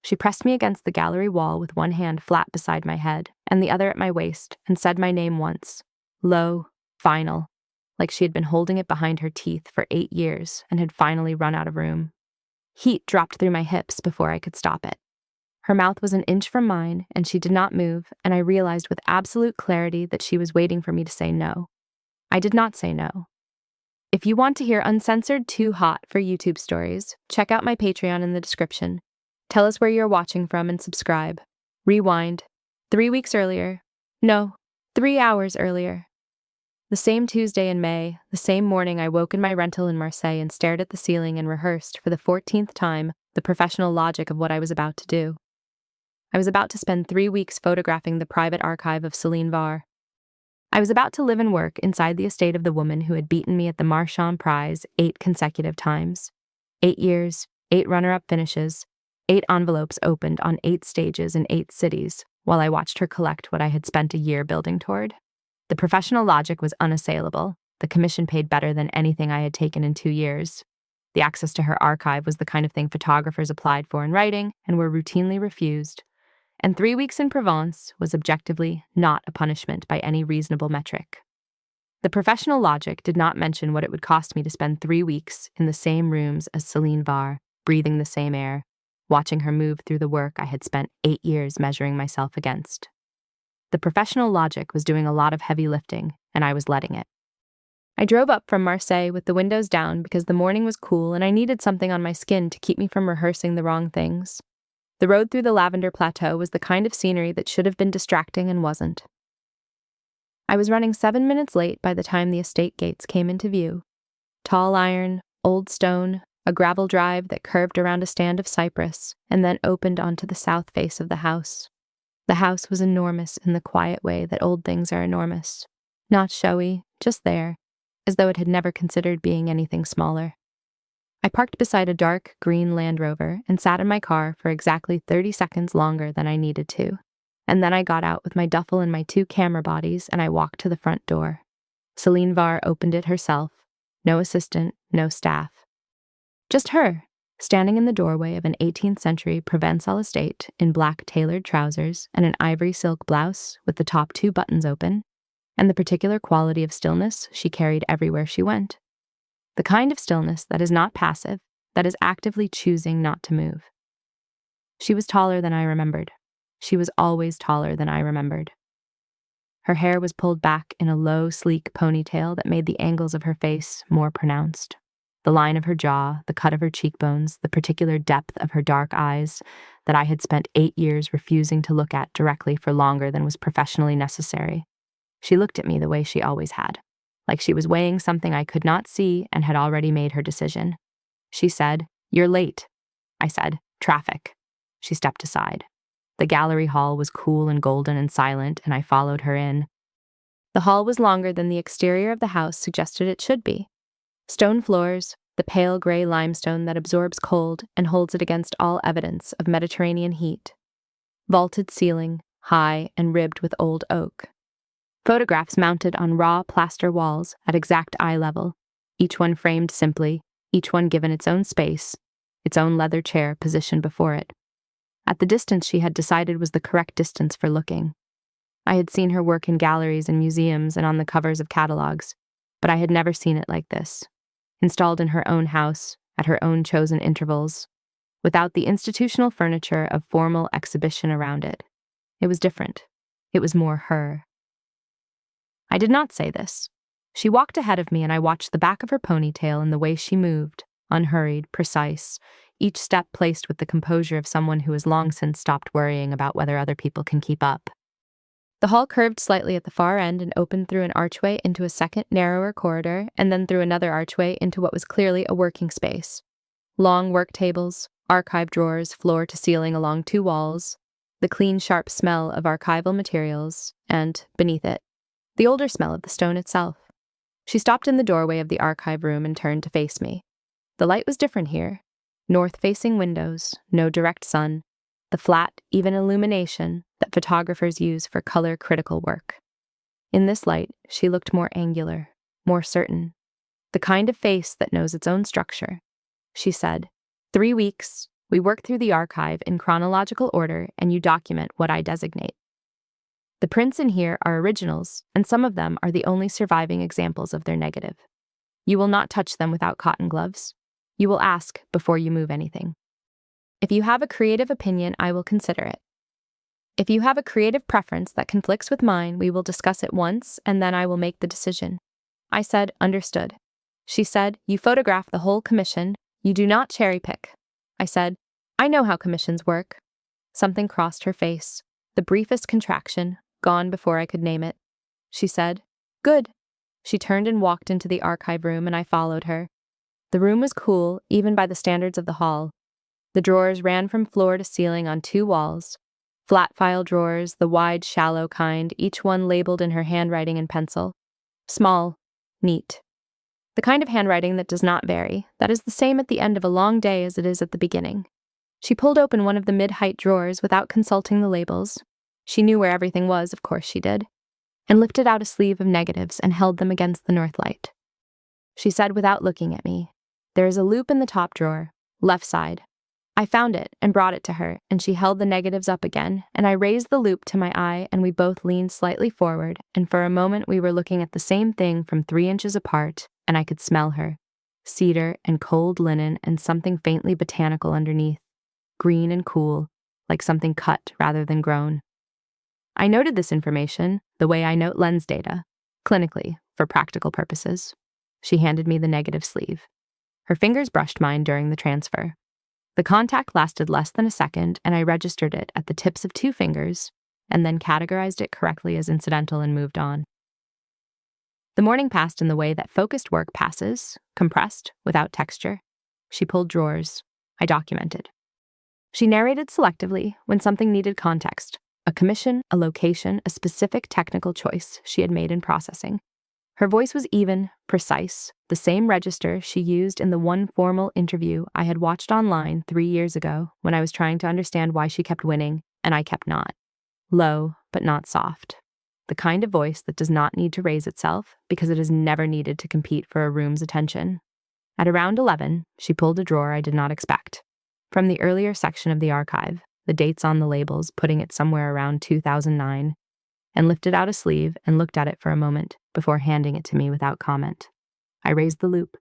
She pressed me against the gallery wall with one hand flat beside my head and the other at my waist and said my name once, low, final, like she had been holding it behind her teeth for 8 years and had finally run out of room. Heat dropped through my hips before I could stop it. Her mouth was an inch from mine, and she did not move, and I realized with absolute clarity that she was waiting for me to say no. I did not say no. If you want to hear uncensored too hot for YouTube stories, check out my Patreon in the description. Tell us where you're watching from and subscribe. Rewind. 3 weeks earlier. No, 3 hours earlier. The same Tuesday in May, the same morning I woke in my rental in Marseille and stared at the ceiling and rehearsed for the 14th time the professional logic of what I was about to do. I was about to spend 3 weeks photographing the private archive of Céline Var. I was about to live and work inside the estate of the woman who had beaten me at the Marchand Prize 8 consecutive times. 8 years, 8 runner-up finishes, 8 envelopes opened on 8 stages in 8 cities, while I watched her collect what I had spent a year building toward. The professional logic was unassailable. The commission paid better than anything I had taken in 2 years. The access to her archive was the kind of thing photographers applied for in writing and were routinely refused. And 3 weeks in Provence was objectively not a punishment by any reasonable metric. The professional logic did not mention what it would cost me to spend 3 weeks in the same rooms as Céline Var, breathing the same air, watching her move through the work I had spent 8 years measuring myself against. The professional logic was doing a lot of heavy lifting, and I was letting it. I drove up from Marseille with the windows down because the morning was cool and I needed something on my skin to keep me from rehearsing the wrong things. The road through the Lavender Plateau was the kind of scenery that should have been distracting and wasn't. I was running 7 minutes late by the time the estate gates came into view. Tall iron, old stone, a gravel drive that curved around a stand of cypress and then opened onto the south face of the house. The house was enormous in the quiet way that old things are enormous. Not showy, just there, as though it had never considered being anything smaller. I parked beside a dark green Land Rover and sat in my car for exactly 30 seconds longer than I needed to. And then I got out with my duffel and my 2 camera bodies and I walked to the front door. Céline Var opened it herself. No assistant, no staff. Just her, standing in the doorway of an 18th century Provençal estate in black tailored trousers and an ivory silk blouse with the top 2 buttons open, and the particular quality of stillness she carried everywhere she went. The kind of stillness that is not passive, that is actively choosing not to move. She was taller than I remembered. She was always taller than I remembered. Her hair was pulled back in a low, sleek ponytail that made the angles of her face more pronounced. The line of her jaw, the cut of her cheekbones, the particular depth of her dark eyes that I had spent 8 years refusing to look at directly for longer than was professionally necessary. She looked at me the way she always had, like she was weighing something I could not see and had already made her decision. She said, "You're late." I said, "Traffic." She stepped aside. The gallery hall was cool and golden and silent, and I followed her in. The hall was longer than the exterior of the house suggested it should be. Stone floors, the pale gray limestone that absorbs cold and holds it against all evidence of Mediterranean heat. Vaulted ceiling, high and ribbed with old oak. Photographs mounted on raw plaster walls at exact eye level, each one framed simply, each one given its own space, its own leather chair positioned before it. At the distance she had decided was the correct distance for looking. I had seen her work in galleries and museums and on the covers of catalogs, but I had never seen it like this. Installed in her own house, at her own chosen intervals, without the institutional furniture of formal exhibition around it. It was different. It was more her. I did not say this. She walked ahead of me and I watched the back of her ponytail and the way she moved, unhurried, precise, each step placed with the composure of someone who has long since stopped worrying about whether other people can keep up. The hall curved slightly at the far end and opened through an archway into a second, narrower corridor, and then through another archway into what was clearly a working space. Long work tables, archive drawers floor to ceiling along 2 walls, the clean, sharp smell of archival materials, and, beneath it, the older smell of the stone itself. She stopped in the doorway of the archive room and turned to face me. The light was different here. North-facing windows, no direct sun, the flat, even illumination that photographers use for color-critical work. In this light, she looked more angular, more certain, the kind of face that knows its own structure. She said, 3 weeks, We work through the archive in chronological order, and you document what I designate. The prints in here are originals, and some of them are the only surviving examples of their negative. You will not touch them without cotton gloves. You will ask before you move anything. If you have a creative opinion, I will consider it. If you have a creative preference that conflicts with mine, we will discuss it once, and then I will make the decision. I said, understood. She said, you photograph the whole commission. You do not cherry pick. I said, I know how commissions work. Something crossed her face. The briefest contraction, gone before I could name it. She said, good. She turned and walked into the archive room, and I followed her. The room was cool, even by the standards of the hall. The drawers ran from floor to ceiling on 2 walls. Flat file drawers, the wide, shallow kind, each one labeled in her handwriting in pencil. Small, neat. The kind of handwriting that does not vary, that is the same at the end of a long day as it is at the beginning. She pulled open one of the mid-height drawers without consulting the labels. She knew where everything was, of course she did, and lifted out a sleeve of negatives and held them against the north light. She said without looking at me, there is a loop in the top drawer, left side. I found it and brought it to her, and she held the negatives up again, and I raised the loop to my eye, and we both leaned slightly forward, and for a moment we were looking at the same thing from 3 inches apart, and I could smell her. Cedar and cold linen and something faintly botanical underneath, green and cool, like something cut rather than grown. I noted this information, the way I note lens data, clinically, for practical purposes. She handed me the negative sleeve. Her fingers brushed mine during the transfer. The contact lasted less than a second, and I registered it at the tips of 2 fingers, and then categorized it correctly as incidental and moved on. The morning passed in the way that focused work passes, compressed, without texture. She pulled drawers. I documented. She narrated selectively when something needed context, a commission, a location, a specific technical choice she had made in processing. Her voice was even, precise, the same register she used in the one formal interview I had watched online 3 years ago when I was trying to understand why she kept winning and I kept not. Low, but not soft. The kind of voice that does not need to raise itself because it is never needed to compete for a room's attention. At around 11, she pulled a drawer I did not expect. From the earlier section of the archive, the dates on the labels putting it somewhere around 2009, and lifted out a sleeve and looked at it for a moment before handing it to me without comment. I raised the loop.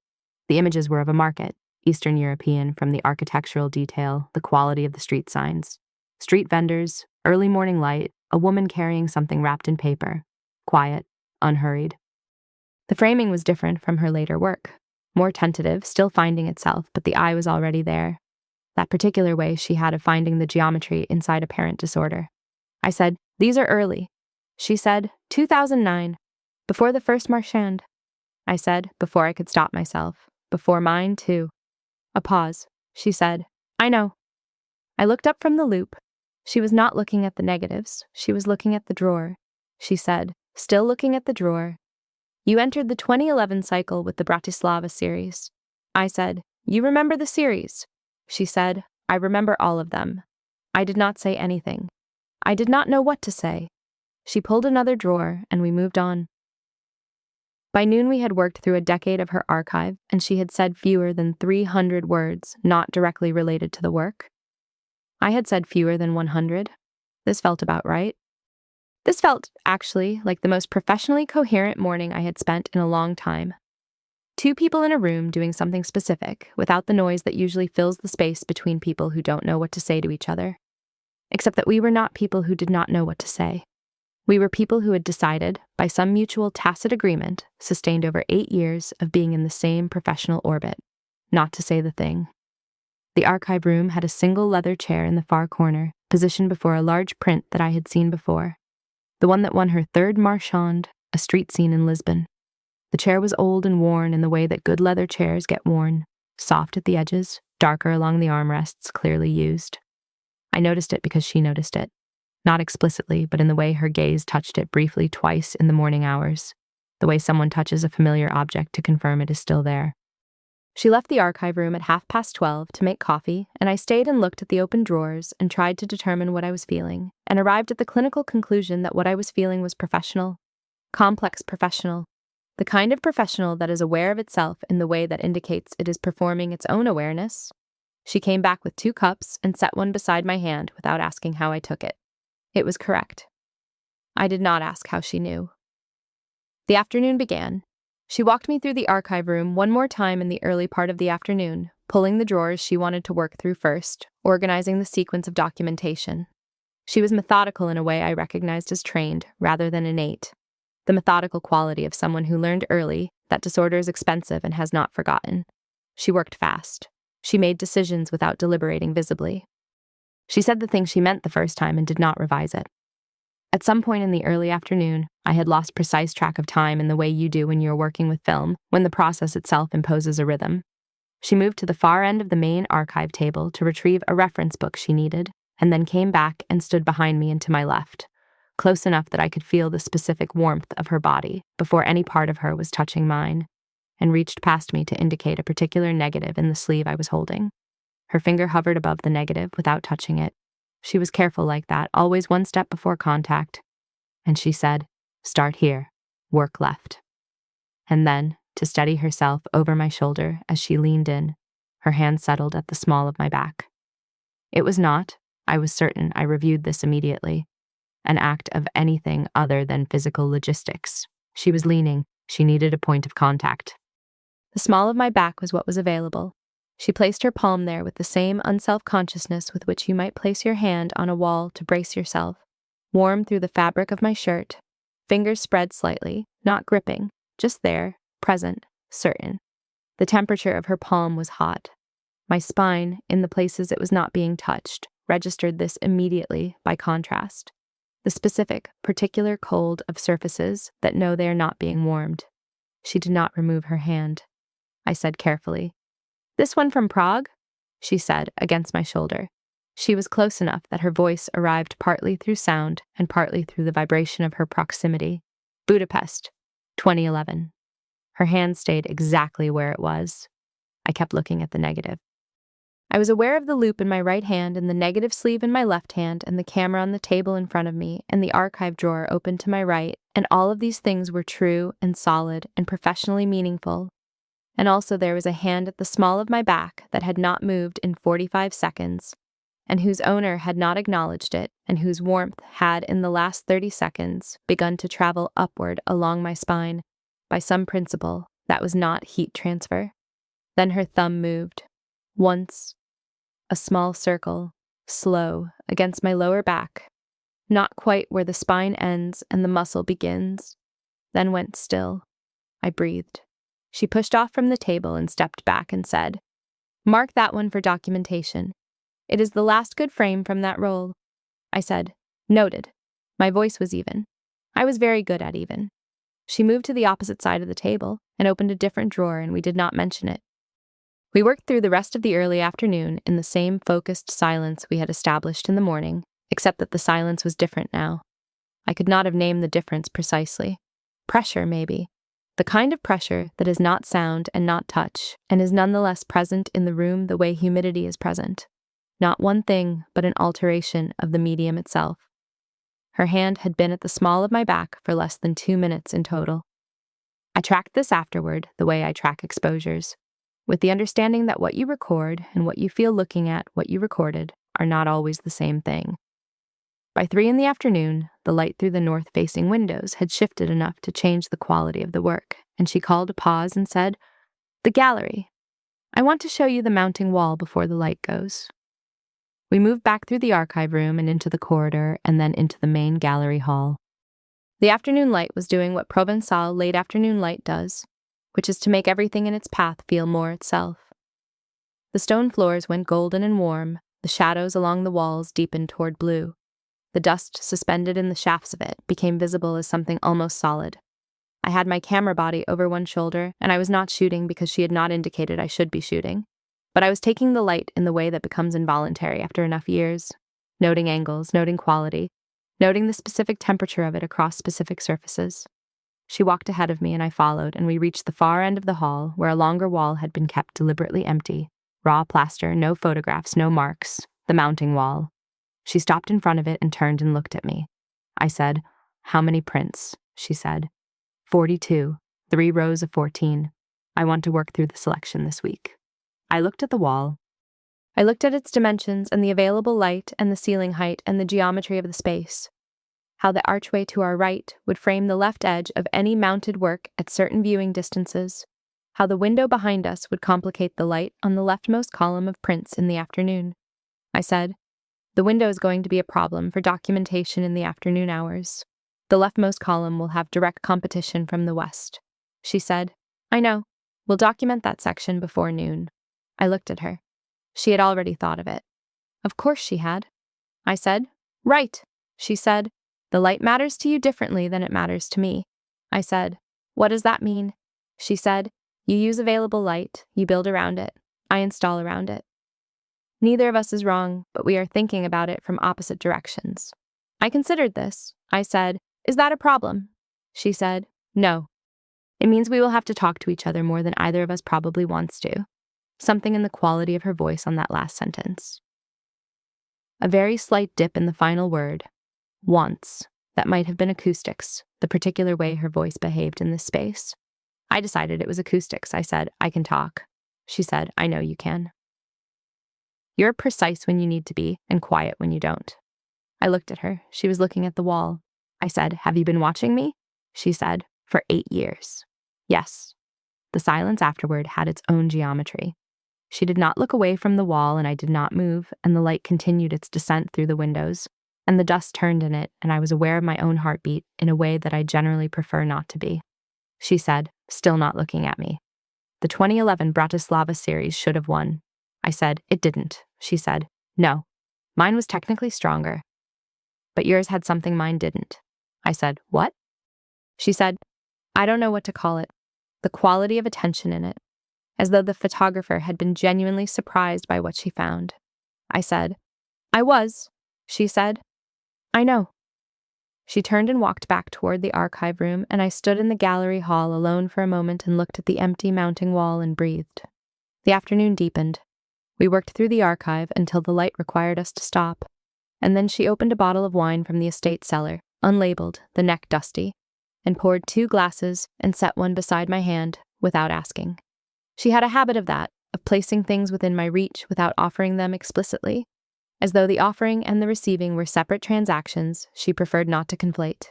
The images were of a market, Eastern European, from the architectural detail, the quality of the street signs. Street vendors, early morning light, a woman carrying something wrapped in paper. Quiet, unhurried. The framing was different from her later work. More tentative, still finding itself, but the eye was already there. That particular way she had of finding the geometry inside apparent disorder. I said, these are early. She said, 2009, before the first marchand. I said, before I could stop myself, before mine too. A pause. She said, I know. I looked up from the loop. She was not looking at the negatives. She was looking at the drawer. She said, still looking at the drawer. You entered the 2011 cycle with the Bratislava series. I said, you remember the series? She said, I remember all of them. I did not say anything. I did not know what to say. She pulled another drawer, and we moved on. By noon we had worked through a decade of her archive, and she had said fewer than 300 words not directly related to the work. I had said fewer than 100. This felt about right. This felt, actually, like the most professionally coherent morning I had spent in a long time. 2 people in a room doing something specific, without the noise that usually fills the space between people who don't know what to say to each other. Except that we were not people who did not know what to say. We were people who had decided, by some mutual tacit agreement, sustained over 8 years of being in the same professional orbit, not to say the thing. The archive room had a single leather chair in the far corner, positioned before a large print that I had seen before. The one that won her 3rd Marchand, a street scene in Lisbon. The chair was old and worn in the way that good leather chairs get worn, soft at the edges, darker along the armrests, clearly used. I noticed it because she noticed it. Not explicitly, but in the way her gaze touched it briefly twice in the morning hours, the way someone touches a familiar object to confirm it is still there. She left the archive room at 12:30 to make coffee, and I stayed and looked at the open drawers and tried to determine what I was feeling, and arrived at the clinical conclusion that what I was feeling was professional. Complex professional. The kind of professional that is aware of itself in the way that indicates it is performing its own awareness. She came back with 2 cups and set one beside my hand without asking how I took it. It was correct. I did not ask how she knew. The afternoon began. She walked me through the archive room one more time in the early part of the afternoon, pulling the drawers she wanted to work through first, organizing the sequence of documentation. She was methodical in a way I recognized as trained rather than innate, the methodical quality of someone who learned early that disorder is expensive and has not forgotten. She worked fast. She made decisions without deliberating visibly. She said the thing she meant the first time and did not revise it. At some point in the early afternoon, I had lost precise track of time in the way you do when you're working with film, when the process itself imposes a rhythm. She moved to the far end of the main archive table to retrieve a reference book she needed, and then came back and stood behind me and to my left, close enough that I could feel the specific warmth of her body before any part of her was touching mine, and reached past me to indicate a particular negative in the sleeve I was holding. Her finger hovered above the negative without touching it. She was careful like that, always one step before contact. And she said, "Start here, work left." And then, to steady herself over my shoulder as she leaned in, her hand settled at the small of my back. It was not, I was certain I reviewed this immediately, an act of anything other than physical logistics. She was leaning. She needed a point of contact. The small of my back was what was available. She placed her palm there with the same unself-consciousness with which you might place your hand on a wall to brace yourself, warm through the fabric of my shirt, fingers spread slightly, not gripping, just there, present, certain. The temperature of her palm was hot. My spine, in the places it was not being touched, registered this immediately by contrast. The specific, particular cold of surfaces that know they are not being warmed. She did not remove her hand. I said carefully, "This one from Prague?" she said, against my shoulder. She was close enough that her voice arrived partly through sound and partly through the vibration of her proximity. "Budapest, 2011. Her hand stayed exactly where it was. I kept looking at the negative. I was aware of the loop in my right hand and the negative sleeve in my left hand and the camera on the table in front of me and the archive drawer open to my right, and all of these things were true and solid and professionally meaningful. And also there was a hand at the small of my back that had not moved in 45 seconds, and whose owner had not acknowledged it, and whose warmth had in the last 30 seconds begun to travel upward along my spine by some principle that was not heat transfer. Then her thumb moved. Once, a small circle, slow, against my lower back, not quite where the spine ends and the muscle begins, then went still. I breathed. She pushed off from the table and stepped back and said, "Mark that one for documentation. It is the last good frame from that roll." I said, "Noted." My voice was even. I was very good at even. She moved to the opposite side of the table and opened a different drawer, and we did not mention it. We worked through the rest of the early afternoon in the same focused silence we had established in the morning, except that the silence was different now. I could not have named the difference precisely. Pressure, maybe. The kind of pressure that is not sound and not touch, and is nonetheless present in the room the way humidity is present. Not one thing, but an alteration of the medium itself. Her hand had been at the small of my back for less than 2 minutes in total. I tracked this afterward, the way I track exposures, with the understanding that what you record and what you feel looking at what you recorded are not always the same thing. By 3 in the afternoon, the light through the north-facing windows had shifted enough to change the quality of the work, and she called a pause and said, "The gallery. I want to show you the mounting wall before the light goes." We moved back through the archive room and into the corridor and then into the main gallery hall. The afternoon light was doing what Provençal late afternoon light does, which is to make everything in its path feel more itself. The stone floors went golden and warm, the shadows along the walls deepened toward blue. The dust suspended in the shafts of it became visible as something almost solid. I had my camera body over one shoulder, and I was not shooting because she had not indicated I should be shooting. But I was taking the light in the way that becomes involuntary after enough years, noting angles, noting quality, noting the specific temperature of it across specific surfaces. She walked ahead of me and I followed, and we reached the far end of the hall where a longer wall had been kept deliberately empty. Raw plaster, no photographs, no marks. The mounting wall. She stopped in front of it and turned and looked at me. I said, "How many prints?" She said, 42, 3 rows of 14. I want to work through the selection this week. I looked at the wall. I looked at its dimensions and the available light and the ceiling height and the geometry of the space. How the archway to our right would frame the left edge of any mounted work at certain viewing distances. How the window behind us would complicate the light on the leftmost column of prints in the afternoon. I said, "The window is going to be a problem for documentation in the afternoon hours. The leftmost column will have direct competition from the west." She said, "I know. We'll document that section before noon." I looked at her. She had already thought of it. Of course she had. I said, "Right." She said, "The light matters to you differently than it matters to me." I said, "What does that mean?" She said, "You use available light, you build around it, I install around it. Neither of us is wrong, but we are thinking about it from opposite directions." I considered this. I said, "Is that a problem?" She said, "No. It means we will have to talk to each other more than either of us probably wants to." Something in the quality of her voice on that last sentence. A very slight dip in the final word, "wants," that might have been acoustics, the particular way her voice behaved in this space. I decided it was acoustics. I said, "I can talk." She said, "I know you can." You're precise when you need to be and quiet when you don't. I looked at her. She was looking at the wall. I said, "Have you been watching me?" She said, "For 8 years. Yes." The silence afterward had its own geometry. She did not look away from the wall, and I did not move, and the light continued its descent through the windows, and the dust turned in it, and I was aware of my own heartbeat in a way that I generally prefer not to be. She said, still not looking at me, "The 2011 Bratislava series should have won." I said, "It didn't." She said, "No. Mine was technically stronger. But yours had something mine didn't." I said, "What?" She said, "I don't know what to call it. The quality of attention in it. As though the photographer had been genuinely surprised by what she found." I said, "I was." She said, "I know." She turned and walked back toward the archive room, and I stood in the gallery hall alone for a moment and looked at the empty mounting wall and breathed. The afternoon deepened. We worked through the archive until the light required us to stop, and then she opened a bottle of wine from the estate cellar, unlabeled, the neck dusty, and poured 2 glasses and set one beside my hand without asking. She had a habit of that, of placing things within my reach without offering them explicitly. As though the offering and the receiving were separate transactions, she preferred not to conflate.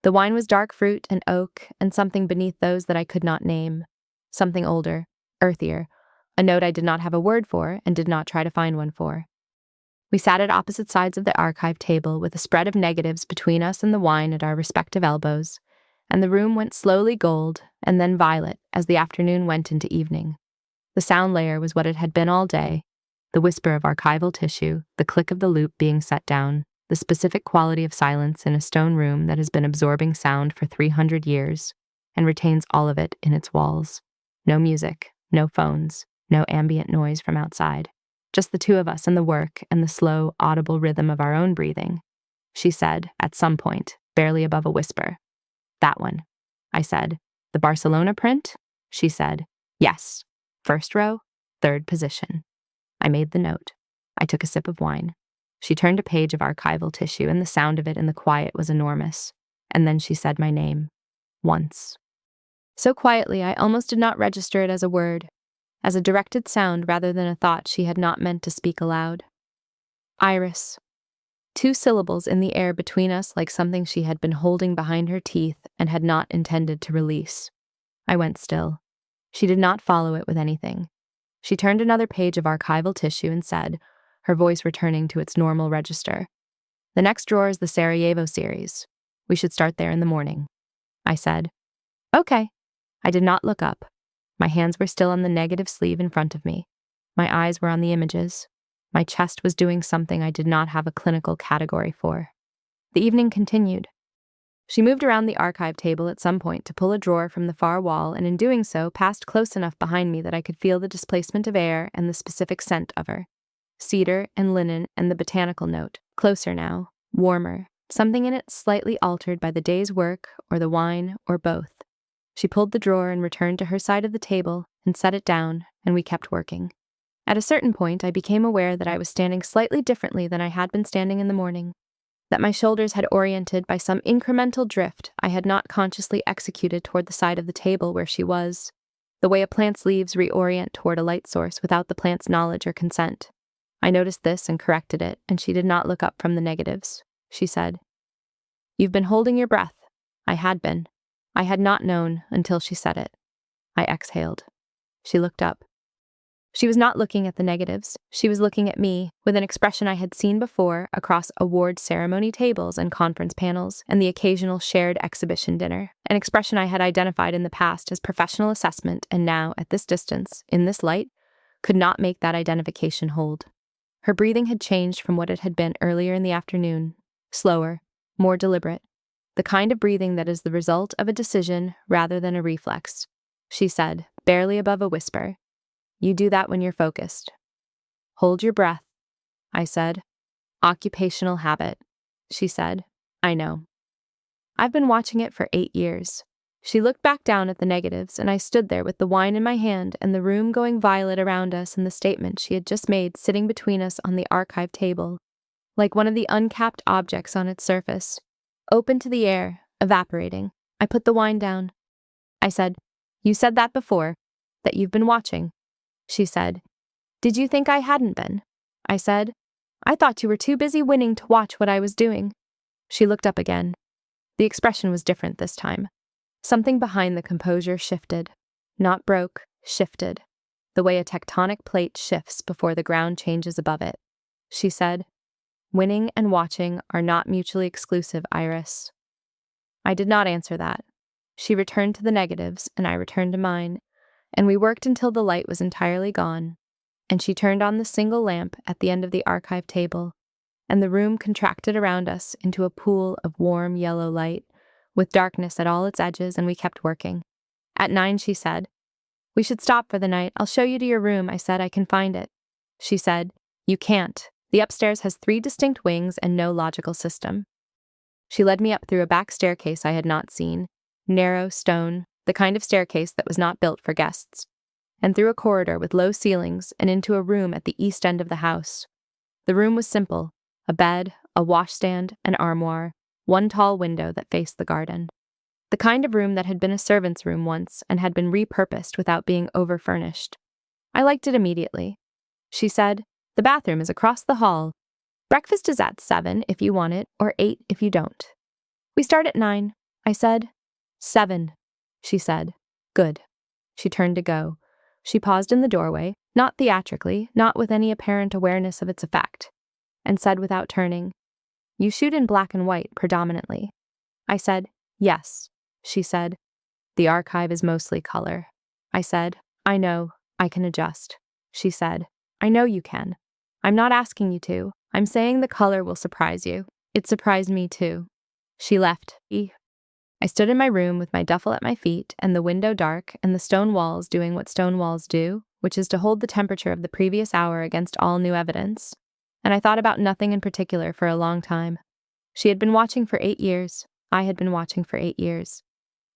The wine was dark fruit and oak and something beneath those that I could not name. Something older, earthier, a note I did not have a word for and did not try to find one for. We sat at opposite sides of the archive table with a spread of negatives between us and the wine at our respective elbows, and the room went slowly gold and then violet as the afternoon went into evening. The sound layer was what it had been all day, the whisper of archival tissue, the click of the loop being set down, the specific quality of silence in a stone room that has been absorbing sound for 300 years and retains all of it in its walls. No music, no phones, no ambient noise from outside. Just the 2 of us and the work and the slow, audible rhythm of our own breathing. She said, at some point, barely above a whisper, "That one." I said, "The Barcelona print?" She said, "Yes. First row, 3rd position." I made the note. I took a sip of wine. She turned a page of archival tissue, and the sound of it in the quiet was enormous. And then she said my name. Once. So quietly, I almost did not register it as a word, as a directed sound rather than a thought she had not meant to speak aloud. Iris. 2 syllables in the air between us, like something she had been holding behind her teeth and had not intended to release. I went still. She did not follow it with anything. She turned another page of archival tissue and said, her voice returning to its normal register, "The next drawer is the Sarajevo series. We should start there in the morning." I said, "Okay." I did not look up. My hands were still on the negative sleeve in front of me. My eyes were on the images. My chest was doing something I did not have a clinical category for. The evening continued. She moved around the archive table at some point to pull a drawer from the far wall, and in doing so passed close enough behind me that I could feel the displacement of air and the specific scent of her. Cedar and linen and the botanical note, closer now, warmer, something in it slightly altered by the day's work or the wine or both. She pulled the drawer and returned to her side of the table and set it down, and we kept working. At a certain point, I became aware that I was standing slightly differently than I had been standing in the morning, that my shoulders had oriented by some incremental drift I had not consciously executed toward the side of the table where she was, the way a plant's leaves reorient toward a light source without the plant's knowledge or consent. I noticed this and corrected it, and she did not look up from the negatives. She said, "You've been holding your breath." I had been. I had not known until she said it. I exhaled. She looked up. She was not looking at the negatives. She was looking at me with an expression I had seen before across award ceremony tables and conference panels and the occasional shared exhibition dinner, an expression I had identified in the past as professional assessment and now, at this distance, in this light, could not make that identification hold. Her breathing had changed from what it had been earlier in the afternoon, slower, more deliberate, the kind of breathing that is the result of a decision rather than a reflex. She said, barely above a whisper, "You do that when you're focused." "Hold your breath," I said. "Occupational habit," she said. "I know. I've been watching it for 8 years." She looked back down at the negatives, and I stood there with the wine in my hand and the room going violet around us and the statement she had just made sitting between us on the archive table, like one of the uncapped objects on its surface, open to the air, evaporating. I put the wine down. I said, "You said that before, that you've been watching." She said, "Did you think I hadn't been?" I said, "I thought you were too busy winning to watch what I was doing." She looked up again. The expression was different this time. Something behind the composure shifted. Not broke, shifted. The way a tectonic plate shifts before the ground changes above it. She said, "Winning and watching are not mutually exclusive, Iris." I did not answer that. She returned to the negatives, and I returned to mine, and we worked until the light was entirely gone, and she turned on the single lamp at the end of the archive table, and the room contracted around us into a pool of warm yellow light, with darkness at all its edges, and we kept working. At 9, she said, "We should stop for the night. I'll show you to your room." I said, "I can find it." She said, "You can't. The upstairs has 3 distinct wings and no logical system." She led me up through a back staircase I had not seen, narrow, stone, the kind of staircase that was not built for guests, and through a corridor with low ceilings and into a room at the east end of the house. The room was simple: a bed, a washstand, an armoire, one tall window that faced the garden. The kind of room that had been a servant's room once and had been repurposed without being over-furnished. I liked it immediately. She said, "The bathroom is across the hall. Breakfast is at 7 if you want it, or 8 if you don't." "We start at 9. I said, 7. She said, "Good." She turned to go. She paused in the doorway, not theatrically, not with any apparent awareness of its effect, and said without turning, "You shoot in black and white predominantly." I said, "Yes." She said, "The archive is mostly color." I said, "I know. I can adjust." She said, "I know you can. I'm not asking you to. I'm saying the color will surprise you. It surprised me too." She left. I stood in my room with my duffel at my feet and the window dark and the stone walls doing what stone walls do, which is to hold the temperature of the previous hour against all new evidence. And I thought about nothing in particular for a long time. She had been watching for 8 years. I had been watching for 8 years.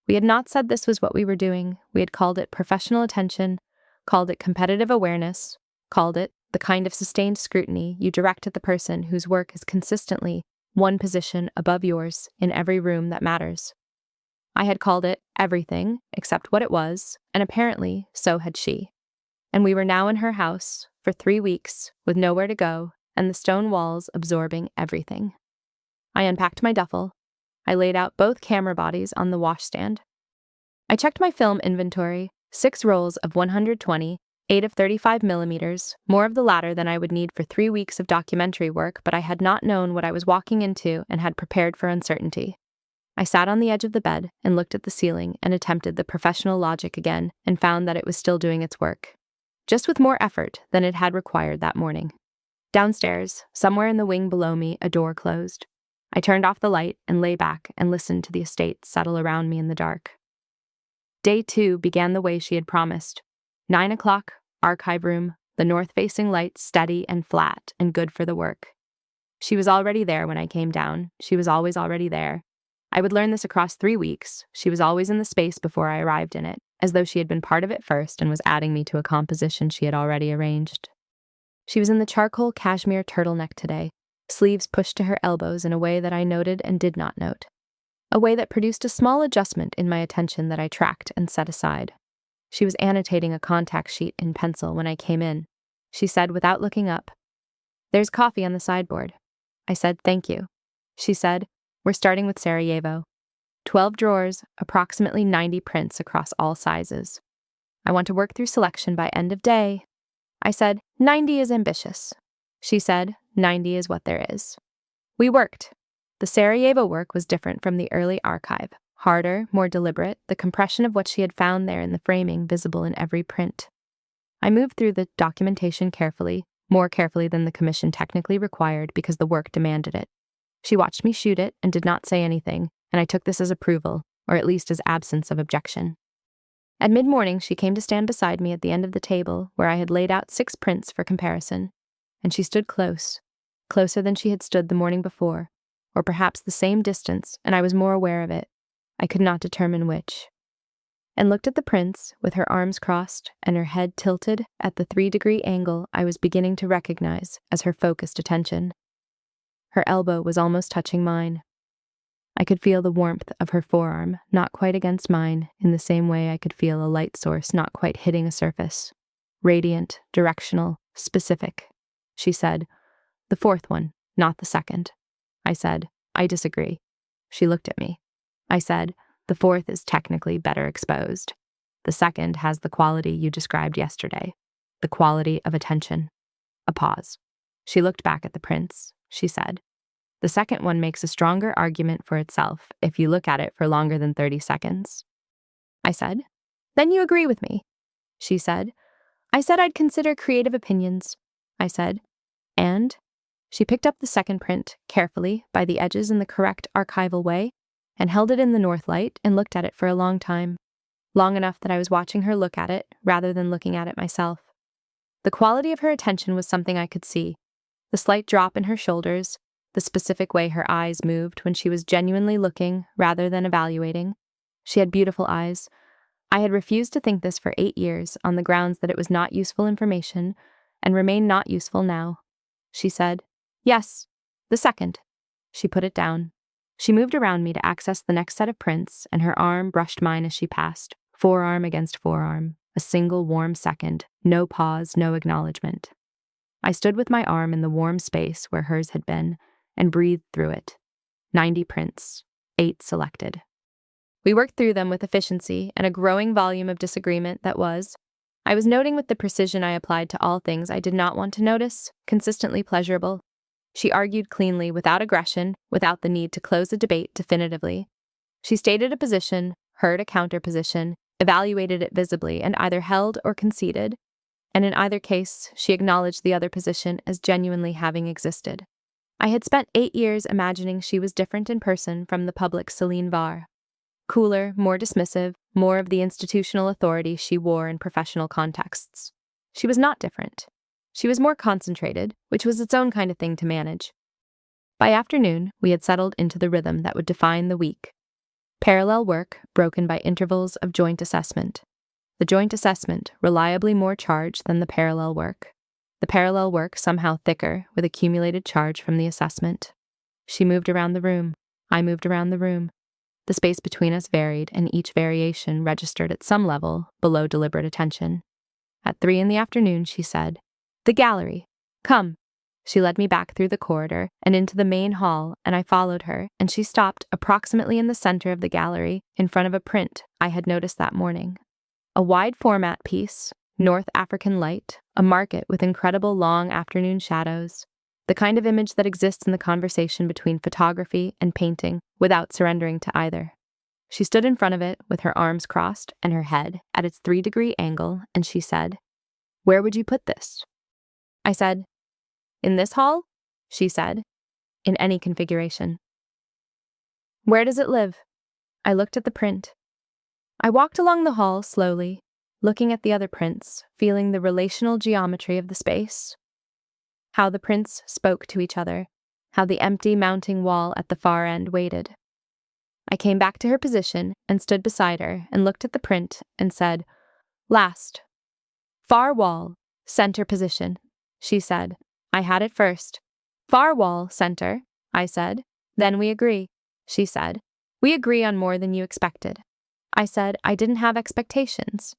We had not said this was what we were doing. We had called it professional attention, called it competitive awareness, called it the kind of sustained scrutiny you direct at the person whose work is consistently one position above yours in every room that matters. I had called it everything except what it was, and apparently so had she. And we were now in her house for 3 weeks with nowhere to go and the stone walls absorbing everything. I unpacked my duffel. I laid out both camera bodies on the washstand. I checked my film inventory, 6 rolls of 120, 8 of 35 millimeters, more of the latter than I would need for 3 weeks of documentary work, but I had not known what I was walking into and had prepared for uncertainty. I sat on the edge of the bed and looked at the ceiling and attempted the professional logic again and found that it was still doing its work, just with more effort than it had required that morning. Downstairs, somewhere in the wing below me, a door closed. I turned off the light and lay back and listened to the estate settle around me in the dark. Day 2 began the way she had promised. 9 o'clock, archive room, the north-facing light steady and flat and good for the work. She was already there when I came down. She was always already there. I would learn this across 3 weeks. She was always in the space before I arrived in it, as though she had been part of it first and was adding me to a composition she had already arranged. She was in the charcoal cashmere turtleneck today, sleeves pushed to her elbows in a way that I noted and did not note, a way that produced a small adjustment in my attention that I tracked and set aside. She was annotating a contact sheet in pencil when I came in. She said without looking up, There's coffee on the sideboard. I said, thank you. She said, we're starting with Sarajevo. 12 drawers, approximately 90 prints across all sizes. I want to work through selection by end of day. I said, 90 is ambitious. She said, 90 is what there is. We worked. The Sarajevo work was different from the early archive. Harder, more deliberate, the compression of what she had found there in the framing visible in every print. I moved through the documentation carefully, more carefully than the commission technically required because the work demanded it. She watched me shoot it and did not say anything, and I took this as approval, or at least as absence of objection. At mid-morning, she came to stand beside me at the end of the table where I had laid out 6 prints for comparison, and she stood close, closer than she had stood the morning before, or perhaps the same distance, and I was more aware of it. I could not determine which. And looked at the prints, with her arms crossed and her head tilted at the 3-degree angle I was beginning to recognize as her focused attention. Her elbow was almost touching mine. I could feel the warmth of her forearm, not quite against mine, in the same way I could feel a light source not quite hitting a surface. Radiant, directional, specific. She said, the 4th one, not the 2nd. I said, I disagree. She looked at me. I said, the 4th is technically better exposed. The 2nd has the quality you described yesterday, the quality of attention. A pause. She looked back at the prints. She said, the 2nd one makes a stronger argument for itself if you look at it for longer than 30 seconds. I said, then you agree with me. She said, I said I'd consider creative opinions. I said, and? She picked up the 2nd print, carefully, by the edges in the correct archival way, and held it in the north light and looked at it for a long time. Long enough that I was watching her look at it, rather than looking at it myself. The quality of her attention was something I could see. The slight drop in her shoulders, the specific way her eyes moved when she was genuinely looking rather than evaluating. She had beautiful eyes. I had refused to think this for 8 years on the grounds that it was not useful information, and remained not useful now. She said, yes, the 2nd. She put it down. She moved around me to access the next set of prints, and her arm brushed mine as she passed, forearm against forearm, a single warm second, no pause, no acknowledgement. I stood with my arm in the warm space where hers had been, and breathed through it. 90 prints, 8 selected. We worked through them with efficiency and a growing volume of disagreement that was, I was noting with the precision I applied to all things I did not want to notice, consistently pleasurable. She argued cleanly, without aggression, without the need to close a debate definitively. She stated a position, heard a counterposition, evaluated it visibly, and either held or conceded, and in either case, she acknowledged the other position as genuinely having existed. I had spent 8 years imagining she was different in person from the public Celine Var. Cooler, more dismissive, more of the institutional authority she wore in professional contexts. She was not different. She was more concentrated, which was its own kind of thing to manage. By afternoon, we had settled into the rhythm that would define the week. Parallel work broken by intervals of joint assessment. The joint assessment reliably more charge than the parallel work. The parallel work somehow thicker with accumulated charge from the assessment. She moved around the room. I moved around the room. The space between us varied, and each variation registered at some level below deliberate attention. At 3 in the afternoon, she said, the gallery. Come. She led me back through the corridor and into the main hall, and I followed her, and she stopped approximately in the center of the gallery in front of a print I had noticed that morning. A wide format piece, North African light, a market with incredible long afternoon shadows, the kind of image that exists in the conversation between photography and painting without surrendering to either. She stood in front of it with her arms crossed and her head at its 3-degree angle, and she said, where would you put this? I said, in this hall? She said, in any configuration. Where does it live? I looked at the print. I walked along the hall slowly, looking at the other prints, feeling the relational geometry of the space, how the prints spoke to each other, how the empty mounting wall at the far end waited. I came back to her position and stood beside her and looked at the print and said, last. Far wall, center position, she said. I had it first. Far wall, center, I said. Then we agree, she said. We agree on more than you expected. I said I didn't have expectations.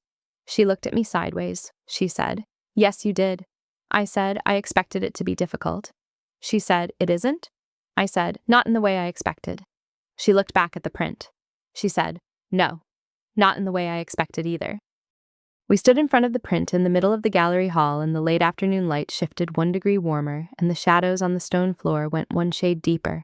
She looked at me sideways. She said, yes, you did. I said, I expected it to be difficult. She said, it isn't? I said, not in the way I expected. She looked back at the print. She said, no, not in the way I expected either. We stood in front of the print in the middle of the gallery hall, and the late afternoon light shifted 1 degree warmer, and the shadows on the stone floor went 1 shade deeper,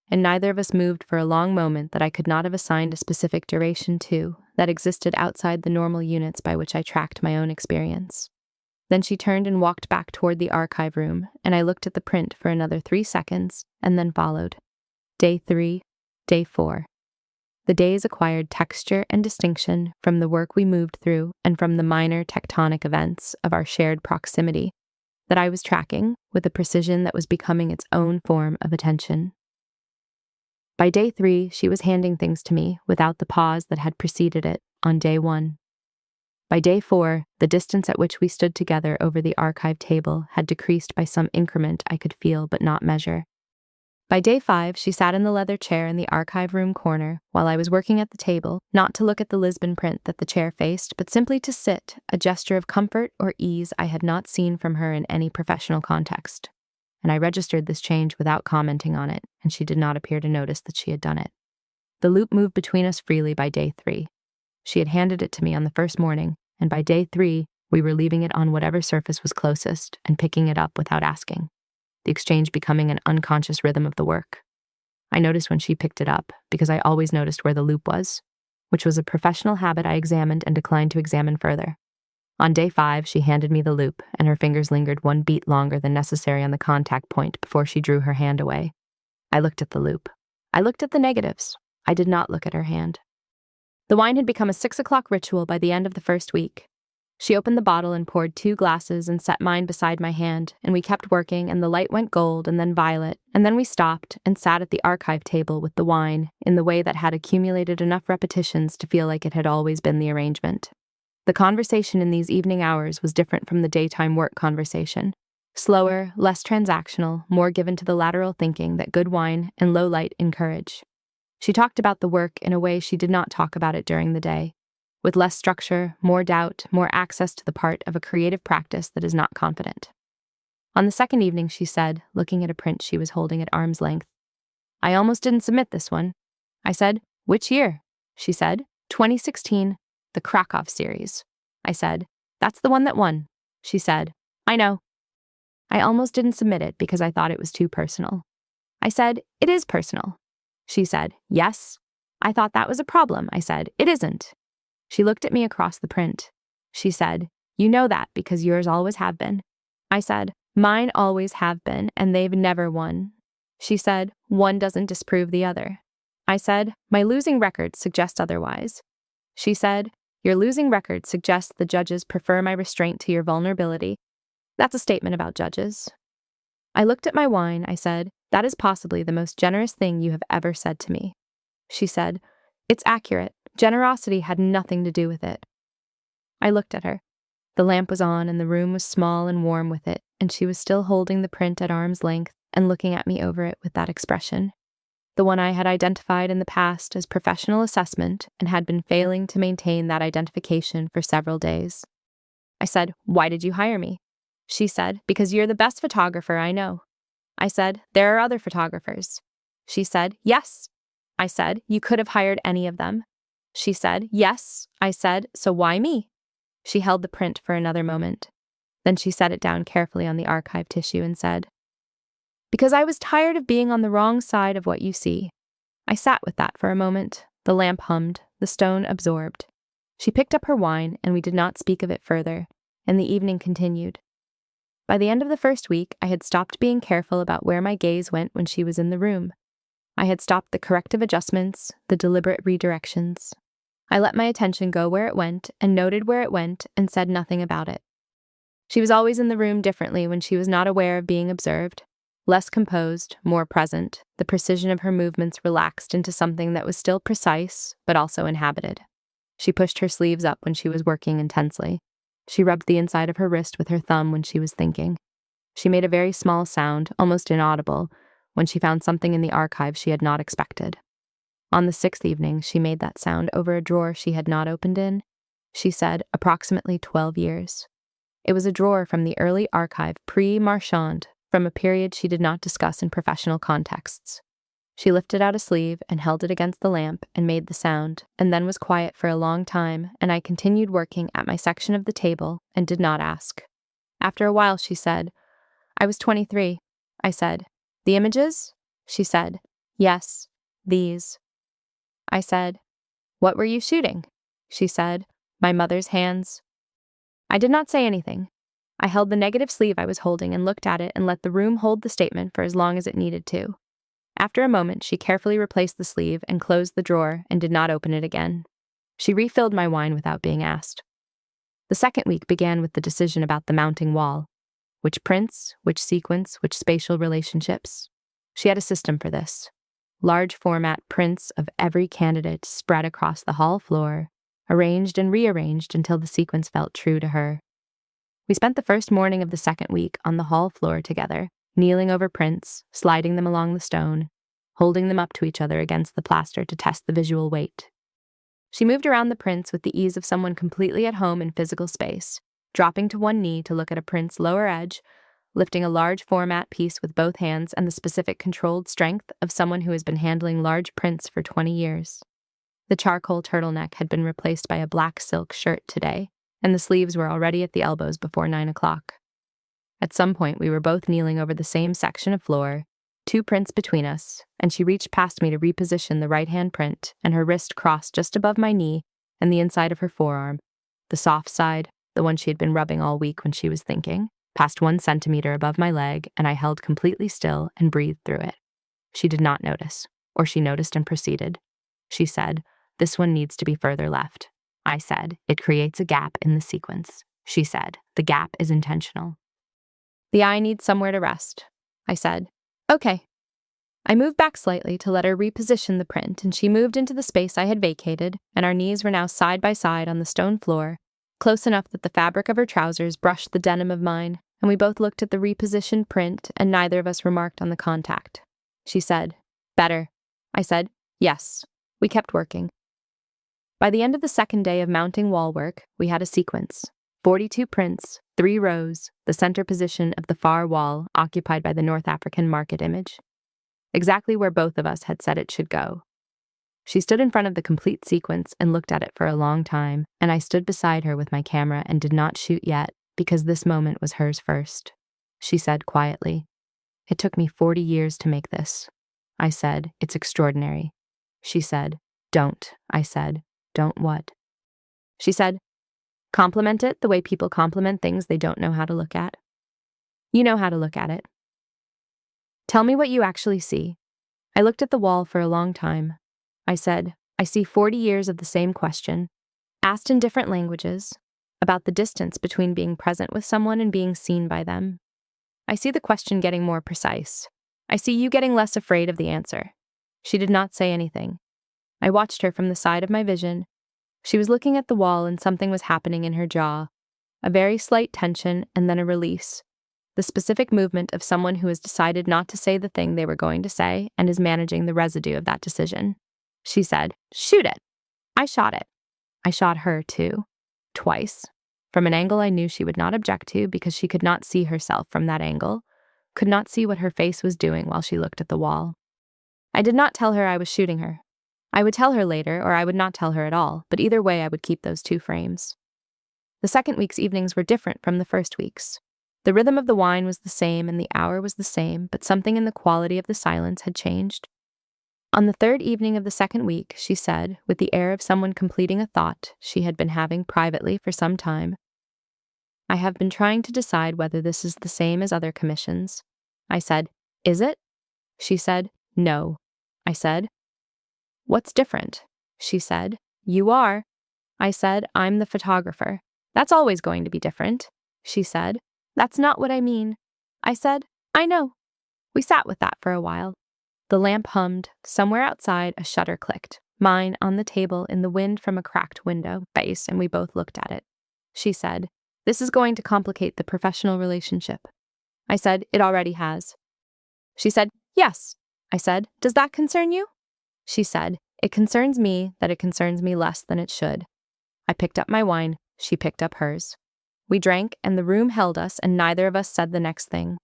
and neither of us moved for a long moment that I could not have assigned a specific duration to, that existed outside the normal units by which I tracked my own experience. Then she turned and walked back toward the archive room, and I looked at the print for another 3 seconds, and then followed. Day 3, Day 4. The days acquired texture and distinction from the work we moved through and from the minor tectonic events of our shared proximity that I was tracking with a precision that was becoming its own form of attention. By Day 3, she was handing things to me without the pause that had preceded it on Day 1. By Day 4, the distance at which we stood together over the archive table had decreased by some increment I could feel but not measure. By Day 5, she sat in the leather chair in the archive room corner while I was working at the table, not to look at the Lisbon print that the chair faced, but simply to sit, a gesture of comfort or ease I had not seen from her in any professional context. And I registered this change without commenting on it, and she did not appear to notice that she had done it. The loop moved between us freely by Day 3. She had handed it to me on the first morning, and by Day 3, we were leaving it on whatever surface was closest and picking it up without asking, the exchange becoming an unconscious rhythm of the work. I noticed when she picked it up, because I always noticed where the loop was, which was a professional habit I examined and declined to examine further. On Day 5, she handed me the loop, and her fingers lingered 1 beat longer than necessary on the contact point before she drew her hand away. I looked at the loop. I looked at the negatives. I did not look at her hand. The wine had become a 6 o'clock ritual by the end of the first week. She opened the bottle and poured 2 glasses and set mine beside my hand, and we kept working, and the light went gold and then violet, and then we stopped and sat at the archive table with the wine in the way that had accumulated enough repetitions to feel like it had always been the arrangement. The conversation in these evening hours was different from the daytime work conversation. Slower, less transactional, more given to the lateral thinking that good wine and low light encourage. She talked about the work in a way she did not talk about it during the day, with less structure, more doubt, more access to the part of a creative practice that is not confident. On the second evening, she said, looking at a print she was holding at arm's length, I almost didn't submit this one. I said, which year? She said, 2016, the Krakow series. I said, that's the one that won. She said, I know. I almost didn't submit it because I thought it was too personal. I said, it is personal. She said, yes. I thought that was a problem. I said, it isn't. She looked at me across the print. She said, you know that because yours always have been. I said, mine always have been, and they've never won. She said, one doesn't disprove the other. I said, my losing record suggests otherwise. She said, your losing record suggests the judges prefer my restraint to your vulnerability. That's a statement about judges. I looked at my wine. I said, that is possibly the most generous thing you have ever said to me. She said, it's accurate. Generosity had nothing to do with it. I looked at her. The lamp was on, and the room was small and warm with it, and she was still holding the print at arm's length and looking at me over it with that expression, the one I had identified in the past as professional assessment and had been failing to maintain that identification for several days. I said, why did you hire me? She said, because you're the best photographer I know. I said, there are other photographers. She said, yes. I said, you could have hired any of them. She said, yes. I said, so why me? She held the print for another moment. Then she set it down carefully on the archive tissue and said, because I was tired of being on the wrong side of what you see. I sat with that for a moment. The lamp hummed, the stone absorbed. She picked up her wine, and we did not speak of it further, and the evening continued. By the end of the first week, I had stopped being careful about where my gaze went when she was in the room. I had stopped the corrective adjustments, the deliberate redirections. I let my attention go where it went and noted where it went and said nothing about it. She was always in the room differently when she was not aware of being observed. Less composed, more present, the precision of her movements relaxed into something that was still precise, but also inhabited. She pushed her sleeves up when she was working intensely. She rubbed the inside of her wrist with her thumb when she was thinking. She made a very small sound, almost inaudible, when she found something in the archive she had not expected. On the 6th evening, she made that sound over a drawer she had not opened in. She said, approximately 12 years. It was a drawer from the early archive pre-Marchand, from a period she did not discuss in professional contexts. She lifted out a sleeve and held it against the lamp and made the sound, and then was quiet for a long time, and I continued working at my section of the table and did not ask. After a while, she said, "I was 23. I said, "The images?" She said, "Yes, these." I said, "What were you shooting?" She said, "My mother's hands." I did not say anything. I held the negative sleeve I was holding and looked at it and let the room hold the statement for as long as it needed to. After a moment, she carefully replaced the sleeve and closed the drawer and did not open it again. She refilled my wine without being asked. The second week began with the decision about the mounting wall. Which prints, which sequence, which spatial relationships. She had a system for this. Large format prints of every candidate spread across the hall floor, arranged and rearranged until the sequence felt true to her. We spent the first morning of the second week on the hall floor together, kneeling over prints, sliding them along the stone, holding them up to each other against the plaster to test the visual weight. She moved around the prints with the ease of someone completely at home in physical space, dropping to one knee to look at a print's lower edge, lifting a large format piece with both hands and the specific controlled strength of someone who has been handling large prints for 20 years. The charcoal turtleneck had been replaced by a black silk shirt today, and the sleeves were already at the elbows before 9 o'clock. At some point, we were both kneeling over the same section of floor, 2 prints between us, and she reached past me to reposition the right-hand print, and her wrist crossed just above my knee and the inside of her forearm, the soft side, the one she had been rubbing all week when she was thinking, passed 1 centimeter above my leg, and I held completely still and breathed through it. She did not notice, or she noticed and proceeded. She said, "This one needs to be further left." I said, "It creates a gap in the sequence." She said, "The gap is intentional." "The eye needs somewhere to rest." I said, "Okay." I moved back slightly to let her reposition the print, and she moved into the space I had vacated, and our knees were now side by side on the stone floor, close enough that the fabric of her trousers brushed the denim of mine, and we both looked at the repositioned print, and neither of us remarked on the contact. She said, "Better." I said, "Yes." We kept working. By the end of the second day of mounting wall work, we had a sequence. 42 prints, 3 rows, the center position of the far wall occupied by the North African market image. Exactly where both of us had said it should go. She stood in front of the complete sequence and looked at it for a long time, and I stood beside her with my camera and did not shoot yet, because this moment was hers first. She said quietly, "It took me 40 years to make this." I said, "It's extraordinary." She said, "Don't." I said, "Don't what?" She said, "Compliment it the way people compliment things they don't know how to look at. You know how to look at it. Tell me what you actually see." I looked at the wall for a long time. I said, "I see 40 years of the same question, asked in different languages, about the distance between being present with someone and being seen by them. I see the question getting more precise. I see you getting less afraid of the answer." She did not say anything. I watched her from the side of my vision. She was looking at the wall and something was happening in her jaw. A very slight tension and then a release. The specific movement of someone who has decided not to say the thing they were going to say and is managing the residue of that decision. She said, "Shoot it." I shot it. I shot her, too. Twice. From an angle I knew she would not object to because she could not see herself from that angle, could not see what her face was doing while she looked at the wall. I did not tell her I was shooting her. I would tell her later, or I would not tell her at all, but either way I would keep those 2 frames. The second week's evenings were different from the first week's. The rhythm of the wine was the same and the hour was the same, but something in the quality of the silence had changed. On the third evening of the second week, she said, with the air of someone completing a thought she had been having privately for some time, "I have been trying to decide whether this is the same as other commissions." I said, "Is it?" She said, "No." I said, "What's different?" She said, "You are." I said, "I'm the photographer." "That's always going to be different." She said, "That's not what I mean." I said, "I know." We sat with that for a while. The lamp hummed. Somewhere outside, a shutter clicked. Mine on the table in the wind from a cracked window base, and we both looked at it. She said, "This is going to complicate the professional relationship." I said, "It already has." She said, "Yes." I said, "Does that concern you?" She said, "It concerns me that it concerns me less than it should." I picked up my wine. She picked up hers. We drank, and the room held us, and neither of us said the next thing.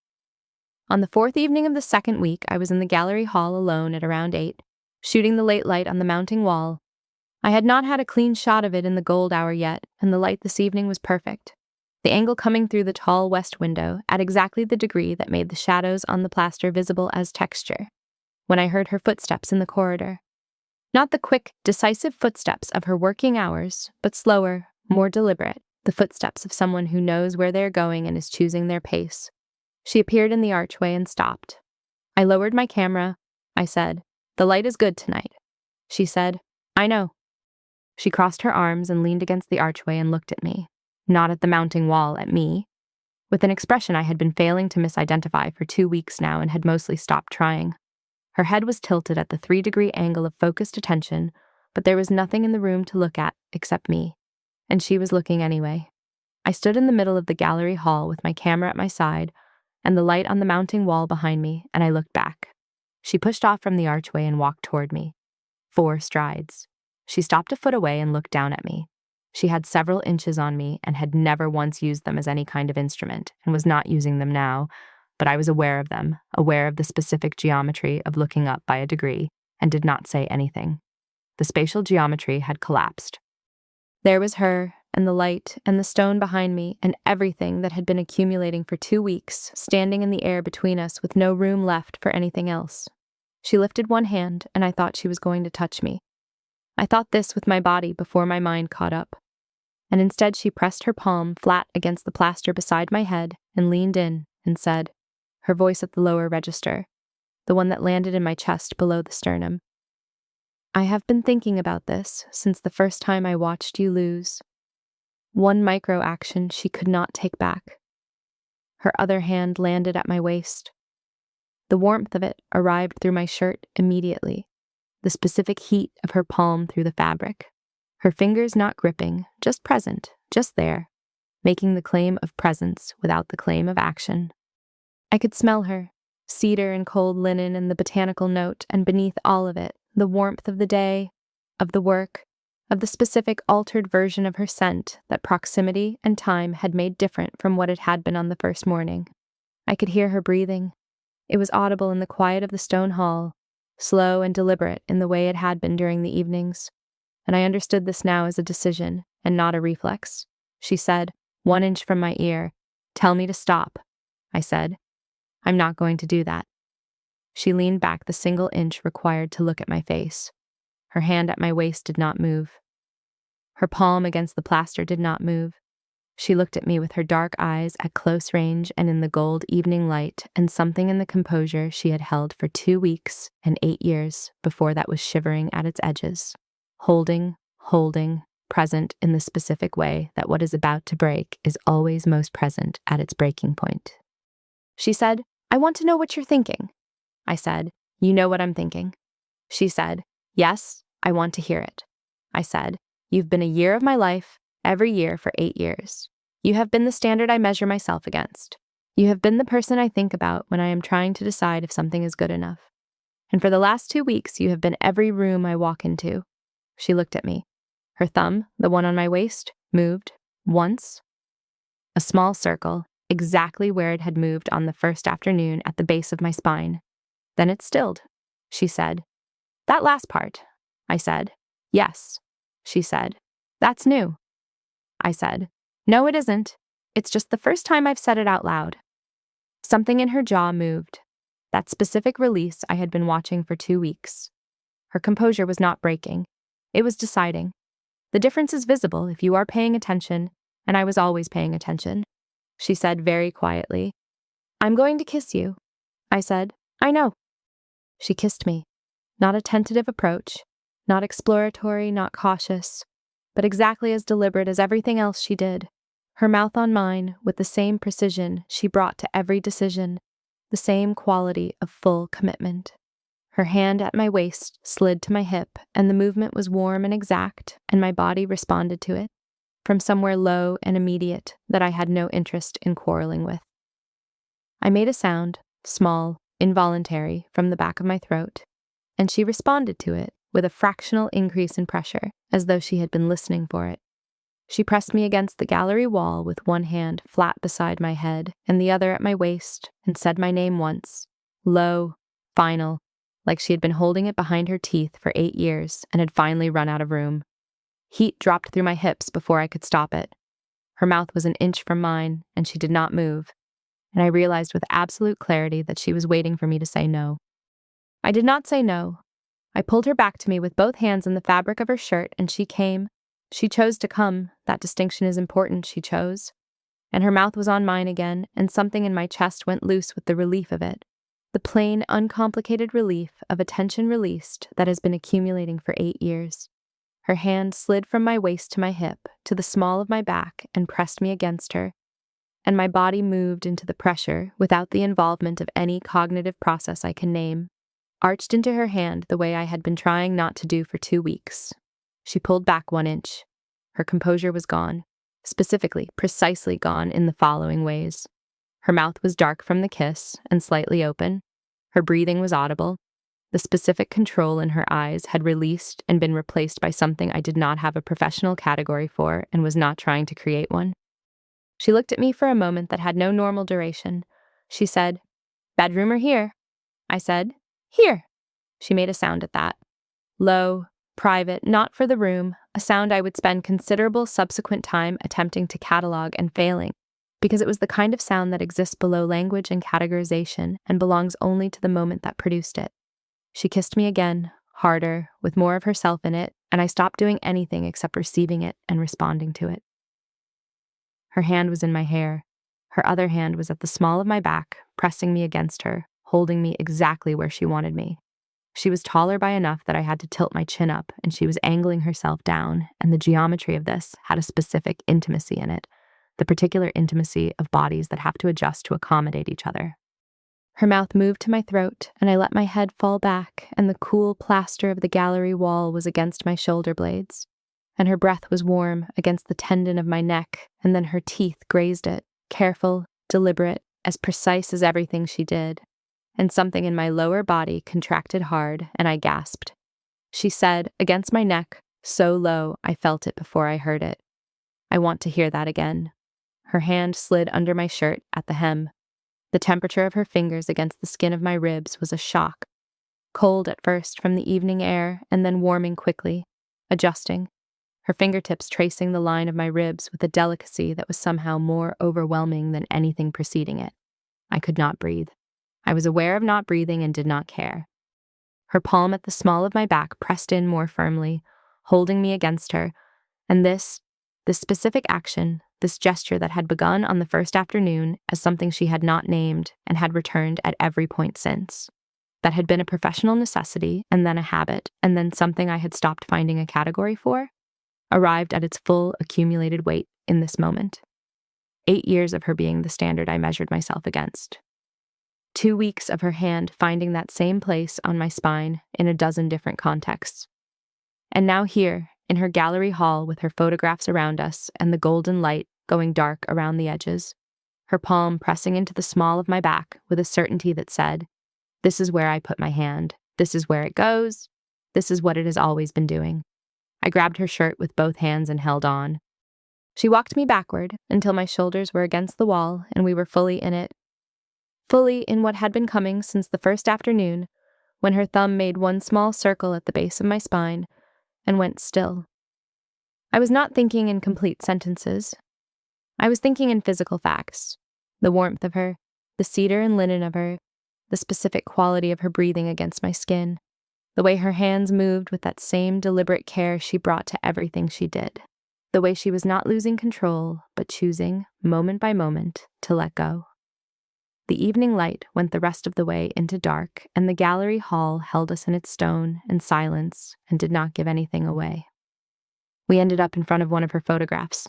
On the fourth evening of the second week, I was in the gallery hall alone at around 8, shooting the late light on the mounting wall. I had not had a clean shot of it in the gold hour yet, and the light this evening was perfect. The angle coming through the tall west window at exactly the degree that made the shadows on the plaster visible as texture. When I heard her footsteps in the corridor. Not the quick, decisive footsteps of her working hours, but slower, more deliberate, the footsteps of someone who knows where they are going and is choosing their pace. She appeared in the archway and stopped. I lowered my camera. I said, "The light is good tonight." She said, "I know." She crossed her arms and leaned against the archway and looked at me. Not at the mounting wall, at me. With an expression I had been failing to misidentify for 2 weeks now and had mostly stopped trying. Her head was tilted at the 3-degree angle of focused attention, but there was nothing in the room to look at except me. And she was looking anyway. I stood in the middle of the gallery hall with my camera at my side and the light on the mounting wall behind me, and I looked back. She pushed off from the archway and walked toward me. 4 strides. She stopped a foot away and looked down at me. She had several inches on me and had never once used them as any kind of instrument, and was not using them now, but I was aware of them, aware of the specific geometry of looking up by a degree, and did not say anything. The spatial geometry had collapsed. There was her, and the light, and the stone behind me, and everything that had been accumulating for 2 weeks, standing in the air between us with no room left for anything else. She lifted one hand, and I thought she was going to touch me. I thought this with my body before my mind caught up. And instead she pressed her palm flat against the plaster beside my head and leaned in and said, her voice at the lower register, the one that landed in my chest below the sternum, "I have been thinking about this since the first time I watched you lose." One micro-action she could not take back. Her other hand landed at my waist. The warmth of it arrived through my shirt immediately, the specific heat of her palm through the fabric. Her fingers not gripping, just present, just there, making the claim of presence without the claim of action. I could smell her, cedar and cold linen and the botanical note, and beneath all of it, the warmth of the day, of the work, of the specific altered version of her scent that proximity and time had made different from what it had been on the first morning. I could hear her breathing. It was audible in the quiet of the stone hall, slow and deliberate in the way it had been during the evenings. And I understood this now as a decision and not a reflex. She said, 1 inch from my ear, "Tell me to stop." I said, "I'm not going to do that." She leaned back the single inch required to look at my face. Her hand at my waist did not move. Her palm against the plaster did not move. She looked at me with her dark eyes at close range and in the gold evening light, and something in the composure she had held for 2 weeks and 8 years before that was shivering at its edges. Holding, present in the specific way that what is about to break is always most present at its breaking point. She said, "I want to know what you're thinking." I said, "You know what I'm thinking." She said, "Yes, I want to hear it." I said, "You've been a year of my life, every year for 8 years. You have been the standard I measure myself against. You have been the person I think about when I am trying to decide if something is good enough. And for the last 2 weeks, you have been every room I walk into." She looked at me. Her thumb, the one on my waist, moved, once. A small circle, exactly where it had moved on the first afternoon at the base of my spine. Then it stilled. She said, "That last part." I said, "Yes." She said, "That's new." I said, "No, it isn't. It's just the first time I've said it out loud." Something in her jaw moved. That specific release I had been watching for 2 weeks. Her composure was not breaking. It was deciding. The difference is visible if you are paying attention, and I was always paying attention. She said very quietly, "I'm going to kiss you." I said, "I know." She kissed me. Not a tentative approach, not exploratory, not cautious, but exactly as deliberate as everything else she did. Her mouth on mine, with the same precision she brought to every decision, the same quality of full commitment. Her hand at my waist slid to my hip, and the movement was warm and exact, and my body responded to it, from somewhere low and immediate that I had no interest in quarreling with. I made a sound, small, involuntary, from the back of my throat, and she responded to it with a fractional increase in pressure, as though she had been listening for it. She pressed me against the gallery wall with one hand flat beside my head and the other at my waist and said my name once, low, final, like she had been holding it behind her teeth for 8 years and had finally run out of room. Heat dropped through my hips before I could stop it. Her mouth was an inch from mine, and she did not move, and I realized with absolute clarity that she was waiting for me to say no. I did not say no. I pulled her back to me with both hands in the fabric of her shirt, and she came. She chose to come. That distinction is important, she chose. And her mouth was on mine again, and something in my chest went loose with the relief of it. The plain, uncomplicated relief of a tension released that has been accumulating for 8 years. Her hand slid from my waist to my hip, to the small of my back, and pressed me against her, and my body moved into the pressure without the involvement of any cognitive process I can name, arched into her hand the way I had been trying not to do for 2 weeks. She pulled back 1 inch. Her composure was gone, specifically, precisely gone in the following ways. Her mouth was dark from the kiss and slightly open. Her breathing was audible. The specific control in her eyes had released and been replaced by something I did not have a professional category for and was not trying to create one. She looked at me for a moment that had no normal duration. She said, "Bedroom or here?" I said, "Here." She made a sound at that. Low, private, not for the room, a sound I would spend considerable subsequent time attempting to catalog and failing, because it was the kind of sound that exists below language and categorization and belongs only to the moment that produced it. She kissed me again, harder, with more of herself in it, and I stopped doing anything except receiving it and responding to it. Her hand was in my hair. Her other hand was at the small of my back, pressing me against her, holding me exactly where she wanted me. She was taller by enough that I had to tilt my chin up, and she was angling herself down, and the geometry of this had a specific intimacy in it, the particular intimacy of bodies that have to adjust to accommodate each other. Her mouth moved to my throat, and I let my head fall back, and the cool plaster of the gallery wall was against my shoulder blades, and her breath was warm against the tendon of my neck, and then her teeth grazed it, careful, deliberate, as precise as everything she did, and something in my lower body contracted hard, and I gasped. She said, against my neck, so low I felt it before I heard it, "I want to hear that again." Her hand slid under my shirt at the hem. The temperature of her fingers against the skin of my ribs was a shock. Cold at first from the evening air, and then warming quickly, adjusting, her fingertips tracing the line of my ribs with a delicacy that was somehow more overwhelming than anything preceding it. I could not breathe. I was aware of not breathing and did not care. Her palm at the small of my back pressed in more firmly, holding me against her, and this specific action, this gesture that had begun on the first afternoon as something she had not named and had returned at every point since, that had been a professional necessity and then a habit and then something I had stopped finding a category for, arrived at its full accumulated weight in this moment. 8 years of her being the standard I measured myself against. 2 weeks of her hand finding that same place on my spine in a dozen different contexts. And now here, in her gallery hall with her photographs around us and the golden light going dark around the edges, her palm pressing into the small of my back with a certainty that said, "This is where I put my hand. This is where it goes. This is what it has always been doing." I grabbed her shirt with both hands and held on. She walked me backward until my shoulders were against the wall and we were fully in it. Fully in what had been coming since the first afternoon, when her thumb made one small circle at the base of my spine and went still. I was not thinking in complete sentences. I was thinking in physical facts. The warmth of her, the cedar and linen of her, the specific quality of her breathing against my skin, the way her hands moved with that same deliberate care she brought to everything she did, the way she was not losing control, but choosing, moment by moment, to let go. The evening light went the rest of the way into dark, and the gallery hall held us in its stone and silence and did not give anything away. We ended up in front of one of her photographs.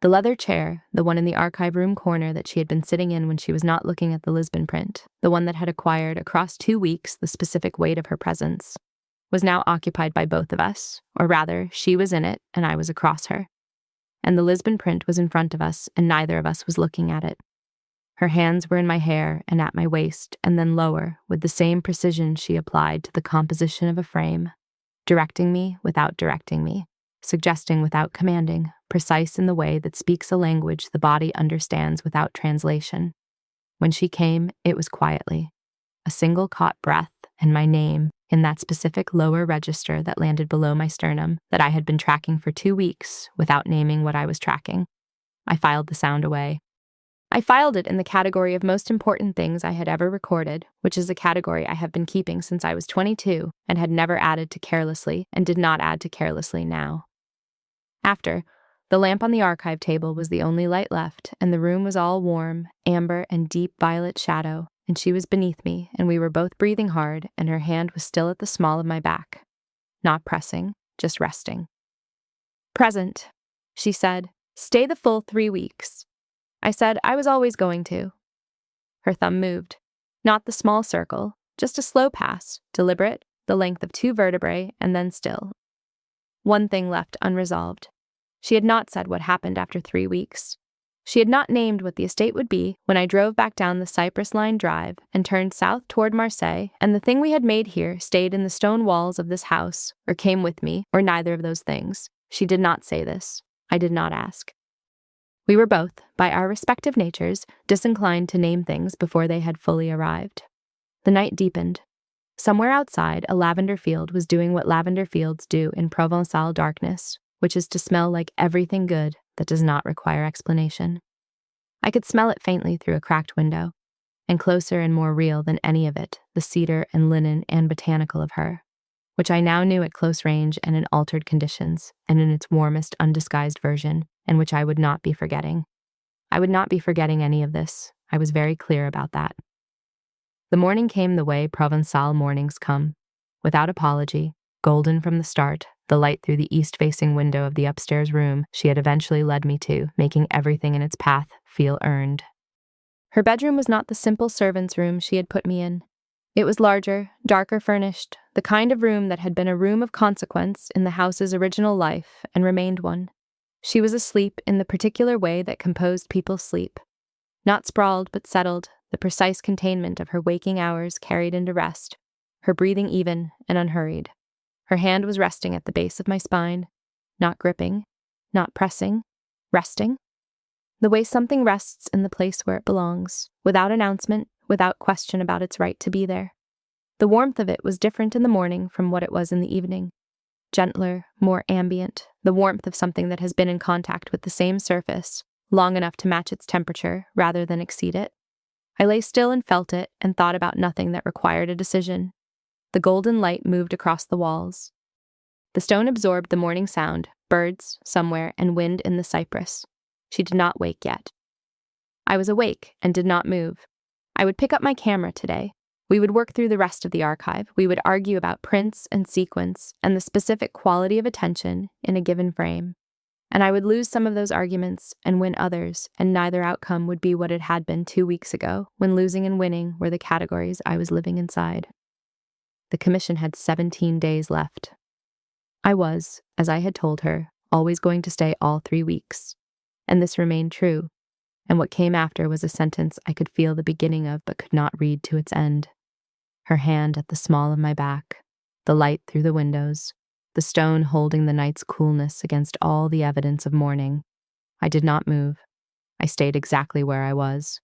The leather chair, the one in the archive room corner that she had been sitting in when she was not looking at the Lisbon print, the one that had acquired across 2 weeks the specific weight of her presence, was now occupied by both of us, or rather, she was in it and I was across her. And the Lisbon print was in front of us and neither of us was looking at it. Her hands were in my hair and at my waist, and then lower, with the same precision she applied to the composition of a frame, directing me without directing me, suggesting without commanding, precise in the way that speaks a language the body understands without translation. When she came, it was quietly. A single caught breath and my name in that specific lower register that landed below my sternum that I had been tracking for 2 weeks without naming what I was tracking. I filed the sound away. I filed it in the category of most important things I had ever recorded, which is a category I have been keeping since I was 22 and had never added to carelessly and did not add to carelessly now. After, the lamp on the archive table was the only light left, and the room was all warm, amber, and deep violet shadow, and she was beneath me, and we were both breathing hard, and her hand was still at the small of my back. Not pressing, just resting. "Present," she said. "Stay the full 3 weeks." I said I was always going to. Her thumb moved. Not the small circle, just a slow pass, deliberate, the length of 2 vertebrae, and then still. One thing left unresolved. She had not said what happened after 3 weeks. She had not named what the estate would be when I drove back down the Cypress Line Drive and turned south toward Marseille, and the thing we had made here stayed in the stone walls of this house, or came with me, or neither of those things. She did not say this. I did not ask. We were both, by our respective natures, disinclined to name things before they had fully arrived. The night deepened. Somewhere outside, a lavender field was doing what lavender fields do in Provençal darkness, which is to smell like everything good that does not require explanation. I could smell it faintly through a cracked window, and closer and more real than any of it, the cedar and linen and botanical of her, which I now knew at close range and in altered conditions, and in its warmest, undisguised version, and which I would not be forgetting. I would not be forgetting any of this. I was very clear about that. The morning came the way Provençal mornings come, without apology, golden from the start, the light through the east-facing window of the upstairs room she had eventually led me to, making everything in its path feel earned. Her bedroom was not the simple servant's room she had put me in. It was larger, darker furnished, the kind of room that had been a room of consequence in the house's original life and remained one. She was asleep in the particular way that composed people sleep. Not sprawled but settled, the precise containment of her waking hours carried into rest, her breathing even and unhurried. Her hand was resting at the base of my spine, not gripping, not pressing, resting. The way something rests in the place where it belongs, without announcement, without question about its right to be there. The warmth of it was different in the morning from what it was in the evening. Gentler, more ambient, the warmth of something that has been in contact with the same surface, long enough to match its temperature rather than exceed it. I lay still and felt it and thought about nothing that required a decision. The golden light moved across the walls. The stone absorbed the morning sound, birds somewhere and wind in the cypress. She did not wake yet. I was awake and did not move. I would pick up my camera today. We would work through the rest of the archive. We would argue about prints and sequence and the specific quality of attention in a given frame. And I would lose some of those arguments and win others, and neither outcome would be what it had been 2 weeks ago, when losing and winning were the categories I was living inside. The commission had 17 days left. I was, as I had told her, always going to stay all 3 weeks. And this remained true. And what came after was a sentence I could feel the beginning of but could not read to its end. Her hand at the small of my back, the light through the windows, the stone holding the night's coolness against all the evidence of morning. I did not move. I stayed exactly where I was,